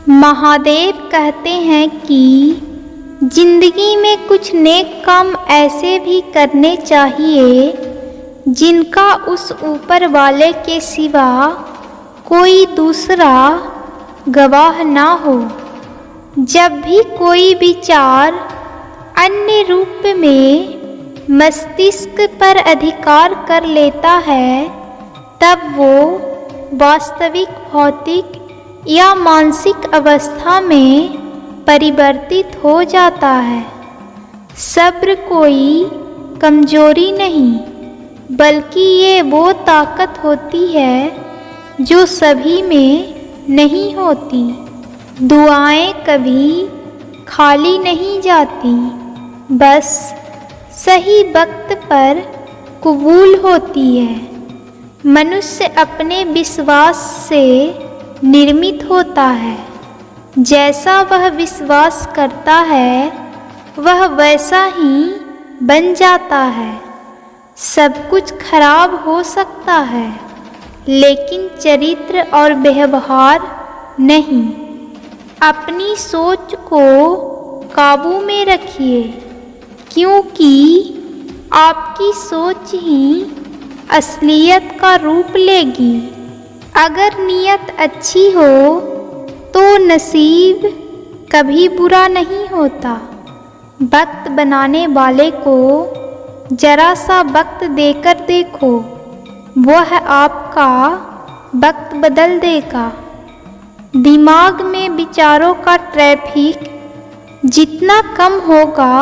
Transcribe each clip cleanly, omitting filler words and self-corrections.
महादेव कहते हैं कि जिंदगी में कुछ नेक काम ऐसे भी करने चाहिए जिनका उस ऊपर वाले के सिवा कोई दूसरा गवाह ना हो। जब भी कोई विचार अन्य रूप में मस्तिष्क पर अधिकार कर लेता है, तब वो वास्तविक भौतिक या मानसिक अवस्था में परिवर्तित हो जाता है। सब्र कोई कमजोरी नहीं, बल्कि ये वो ताकत होती है जो सभी में नहीं होती। दुआएं कभी खाली नहीं जाती, बस सही वक्त पर कबूल होती है। मनुष्य अपने विश्वास से निर्मित होता है। जैसा वह विश्वास करता है, वह वैसा ही बन जाता है। सब कुछ खराब हो सकता है, लेकिन चरित्र और व्यवहार नहीं। अपनी सोच को काबू में रखिए, क्योंकि आपकी सोच ही असलियत का रूप लेगी। अगर नीयत अच्छी हो तो नसीब कभी बुरा नहीं होता। वक्त बनाने वाले को जरा सा वक्त देकर देखो, वह आपका वक्त बदल देगा। दिमाग में विचारों का ट्रैफिक जितना कम होगा,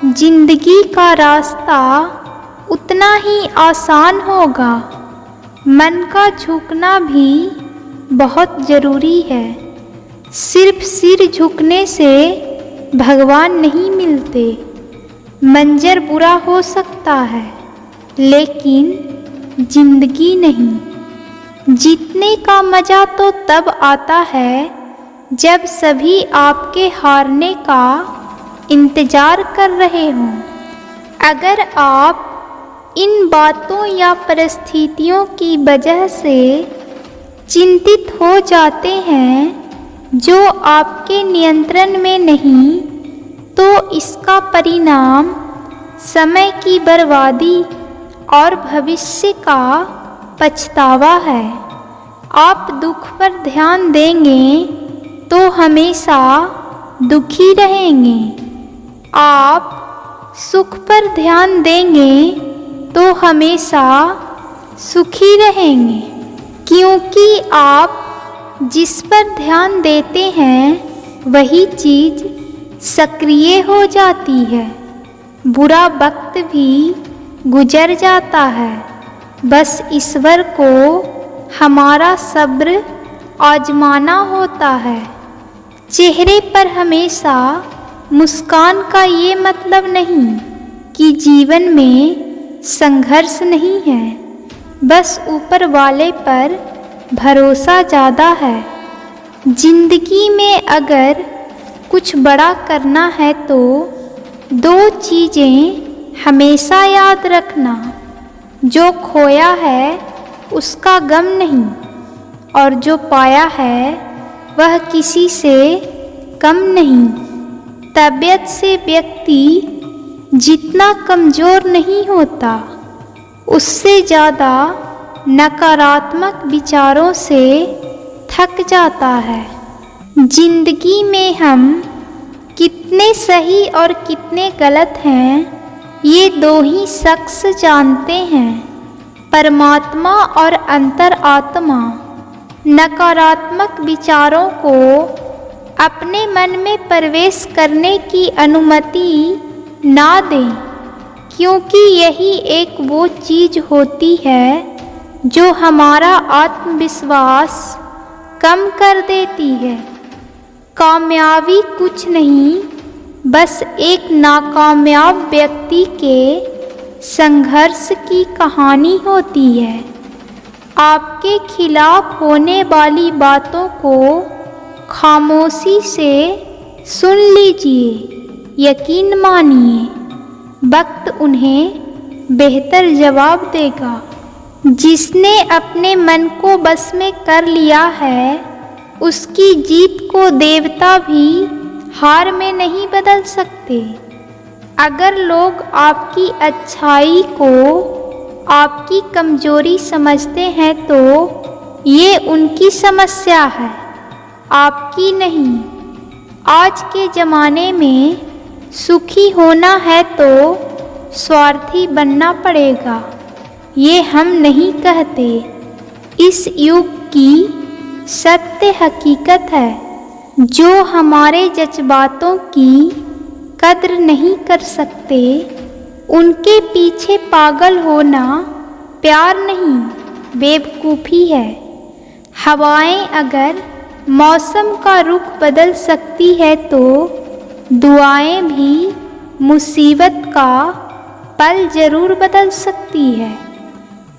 जिंदगी का रास्ता उतना ही आसान होगा। मन का झुकना भी बहुत ज़रूरी है। सिर्फ सिर झुकने से भगवान नहीं मिलते। मंजर बुरा हो सकता है, लेकिन जिंदगी नहीं। जीतने का मज़ा तो तब आता है जब सभी आपके हारने का इंतज़ार कर रहे हों। अगर आप इन बातों या परिस्थितियों की वजह से चिंतित हो जाते हैं जो आपके नियंत्रण में नहीं, तो इसका परिणाम समय की बर्बादी और भविष्य का पछतावा है। आप दुख पर ध्यान देंगे तो हमेशा दुखी रहेंगे। आप सुख पर ध्यान देंगे तो हमेशा सुखी रहेंगे, क्योंकि आप जिस पर ध्यान देते हैं वही चीज़ सक्रिय हो जाती है। बुरा वक्त भी गुजर जाता है, बस ईश्वर को हमारा सब्र आजमाना होता है। चेहरे पर हमेशा मुस्कान का ये मतलब नहीं कि जीवन में संघर्ष नहीं है, बस ऊपर वाले पर भरोसा ज़्यादा है। जिंदगी में अगर कुछ बड़ा करना है तो दो चीज़ें हमेशा याद रखना। जो खोया है उसका गम नहीं, और जो पाया है वह किसी से कम नहीं। तबीयत से व्यक्ति जितना कमज़ोर नहीं होता, उससे ज़्यादा नकारात्मक विचारों से थक जाता है। जिंदगी में हम कितने सही और कितने गलत हैं, ये दो ही शख्स जानते हैं, परमात्मा और अंतरात्मा। नकारात्मक विचारों को अपने मन में प्रवेश करने की अनुमति ना दें, क्योंकि यही एक वो चीज़ होती है जो हमारा आत्मविश्वास कम कर देती है। कामयाबी कुछ नहीं, बस एक नाकामयाब व्यक्ति के संघर्ष की कहानी होती है। आपके खिलाफ होने वाली बातों को खामोशी से सुन लीजिए। यकीन मानिए, वक्त उन्हें बेहतर जवाब देगा। जिसने अपने मन को बस में कर लिया है, उसकी जीत को देवता भी हार में नहीं बदल सकते। अगर लोग आपकी अच्छाई को आपकी कमजोरी समझते हैं तो ये उनकी समस्या है, आपकी नहीं। आज के ज़माने में सुखी होना है तो स्वार्थी बनना पड़ेगा, ये हम नहीं कहते। इस युग की सत्य हकीकत है, जो हमारे जज्बातों की कद्र नहीं कर सकते, उनके पीछे पागल होना प्यार नहीं, बेवकूफ़ी है। हवाएं अगर मौसम का रुख बदल सकती है तो दुआएं भी मुसीबत का पल ज़रूर बदल सकती है।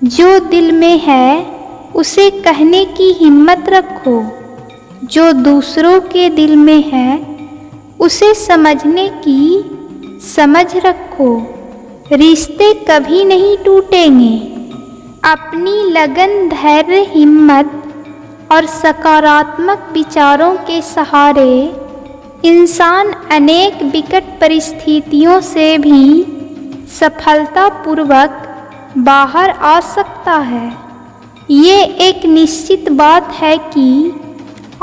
जो दिल में है उसे कहने की हिम्मत रखो, जो दूसरों के दिल में है उसे समझने की समझ रखो। रिश्ते कभी नहीं टूटेंगे। अपनी लगन, धैर्य, हिम्मत और सकारात्मक विचारों के सहारे इंसान अनेक विकट परिस्थितियों से भी सफलतापूर्वक बाहर आ सकता है। ये एक निश्चित बात है कि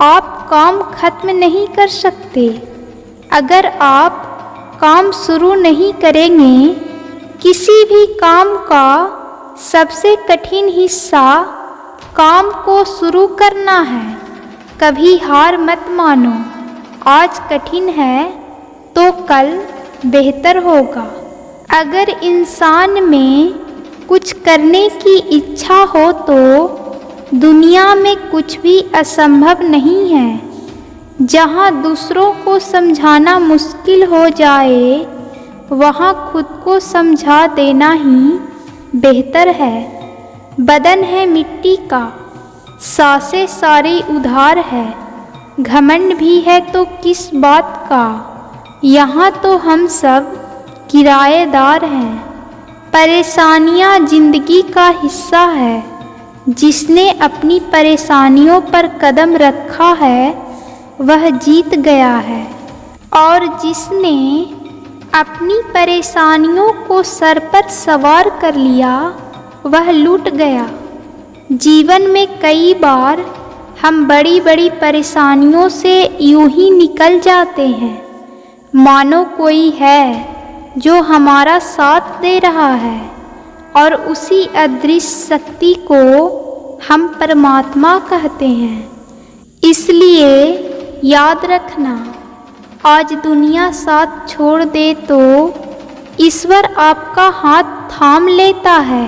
आप काम खत्म नहीं कर सकते। अगर आप काम शुरू नहीं करेंगे, किसी भी काम का सबसे कठिन हिस्सा काम को शुरू करना है। कभी हार मत मानो। आज कठिन है तो कल बेहतर होगा। अगर इंसान में कुछ करने की इच्छा हो तो दुनिया में कुछ भी असंभव नहीं है। जहाँ दूसरों को समझाना मुश्किल हो जाए, वहाँ खुद को समझा देना ही बेहतर है। बदन है मिट्टी का, सांसें सारी उधार है। घमंड भी है तो किस बात का, यहाँ तो हम सब किराएदार हैं। परेशानियाँ जिंदगी का हिस्सा है। जिसने अपनी परेशानियों पर कदम रखा है वह जीत गया है, और जिसने अपनी परेशानियों को सर पर सवार कर लिया वह लूट गया। जीवन में कई बार हम बड़ी बड़ी परेशानियों से यूं ही निकल जाते हैं, मानो कोई है जो हमारा साथ दे रहा है, और उसी अदृश्य शक्ति को हम परमात्मा कहते हैं। इसलिए याद रखना, आज दुनिया साथ छोड़ दे तो ईश्वर आपका हाथ थाम लेता है।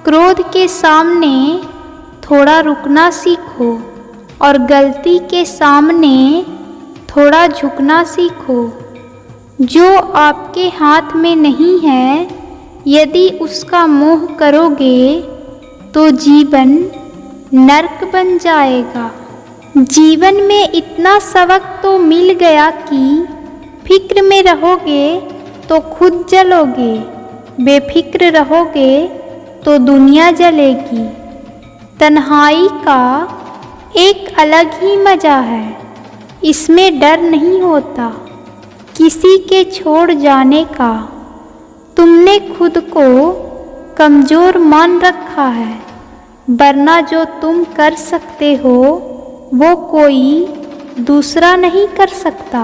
क्रोध के सामने थोड़ा रुकना सीखो और गलती के सामने थोड़ा झुकना सीखो। जो आपके हाथ में नहीं है, यदि उसका मोह करोगे तो जीवन नर्क बन जाएगा। जीवन में इतना सबक तो मिल गया कि फिक्र में रहोगे तो खुद जलोगे, बेफिक्र रहोगे तो दुनिया जलेगी। तन्हाई का एक अलग ही मज़ा है, इसमें डर नहीं होता किसी के छोड़ जाने का। तुमने खुद को कमज़ोर मान रखा है, वरना जो तुम कर सकते हो वो कोई दूसरा नहीं कर सकता।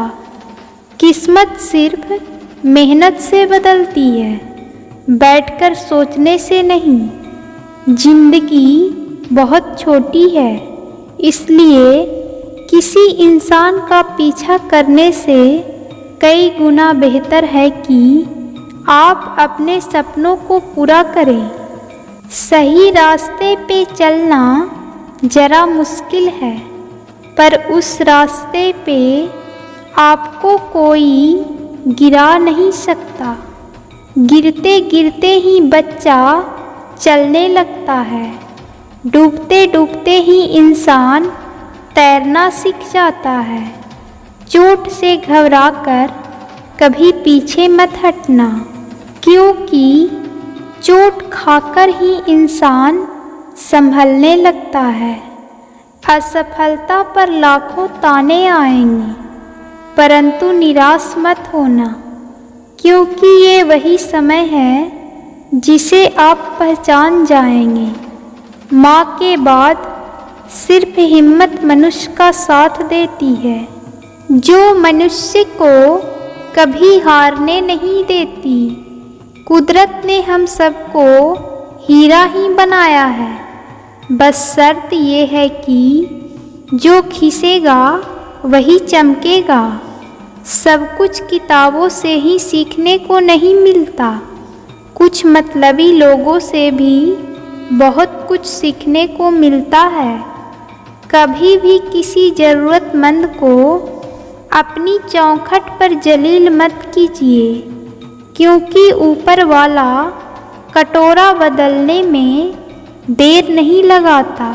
किस्मत सिर्फ मेहनत से बदलती है, बैठकर सोचने से नहीं। जिंदगी बहुत छोटी है, इसलिए किसी इंसान का पीछा करने से कई गुना बेहतर है कि आप अपने सपनों को पूरा करें। सही रास्ते पे चलना जरा मुश्किल है, पर उस रास्ते पे आपको कोई गिरा नहीं सकता। गिरते गिरते ही बच्चा चलने लगता है, डूबते डूबते ही इंसान तैरना सीख जाता है। चोट से घबराकर कभी पीछे मत हटना, क्योंकि चोट खाकर ही इंसान संभलने लगता है। असफलता पर लाखों ताने आएंगे, परंतु निराश मत होना, क्योंकि ये वही समय है जिसे आप पहचान जाएंगे। माँ के बाद सिर्फ हिम्मत मनुष्य का साथ देती है, जो मनुष्य को कभी हारने नहीं देती। कुदरत ने हम सबको हीरा ही बनाया है, बस शर्त ये है कि जो खिसेगा वही चमकेगा। सब कुछ किताबों से ही सीखने को नहीं मिलता, कुछ मतलबी लोगों से भी बहुत कुछ सीखने को मिलता है। कभी भी किसी ज़रूरतमंद को अपनी चौखट पर जलील मत कीजिए, क्योंकि ऊपर वाला कटोरा बदलने में देर नहीं लगाता।